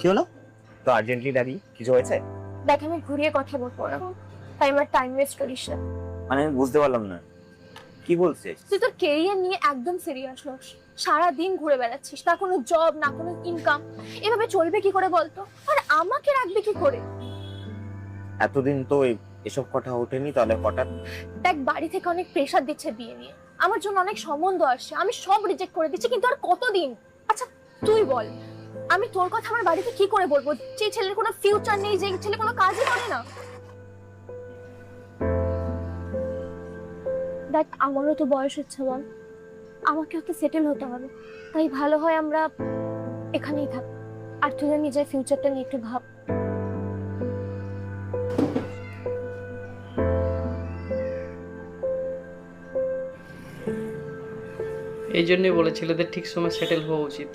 কি হলো? তো আর্জেন্টলি ডাকি, কিছু হয়েছে? দেখ আমি ঘুরিয়ে কথা বলবো না, তাই আমার টাইম ওয়েস্ট করিস না। মানে আমি বুঝতে পারলাম না কি বলছিস। তুই তোর কেরিয়ার নিয়ে একদম সিরিয়াস নস। সারাদিন ঘুরে বেড়াচ্ছিস, না কোনো জব না কোনো ইনকাম। এভাবে চলবে কি করে বলতো? আর আমাকে রাখবে কি করে? এতদিন তো এসব কথা ওঠেনি, তাহলে হঠাৎ? দেখ বাড়ি থেকে অনেক প্রেশার দিচ্ছে বিয়ে নিয়ে, আমার জন্য অনেক সম্বন্ধ আসছে, আমি সব রিজেক্ট করে দিচ্ছি, কিন্তু আর কতদিন? আচ্ছা তুই বল, আমি তোর কথা আমার বাড়িতে কি করে বলবো? যে ছেলের কোনো ফিউচার নেই, যে ছেলে কোনো কাজই করে না। দেখ আমারও তো বয়স হচ্ছে বল, আমাকেও তো সেটেল হতে হবে। তাই ভালো হয় আমরা এখানেই থাক, আর তুই নিজের ফিউচারটা নিয়ে একটু ভাব। এই জন্যই বলে ছেলেদের ঠিক সময় সেটেল হওয়া উচিত।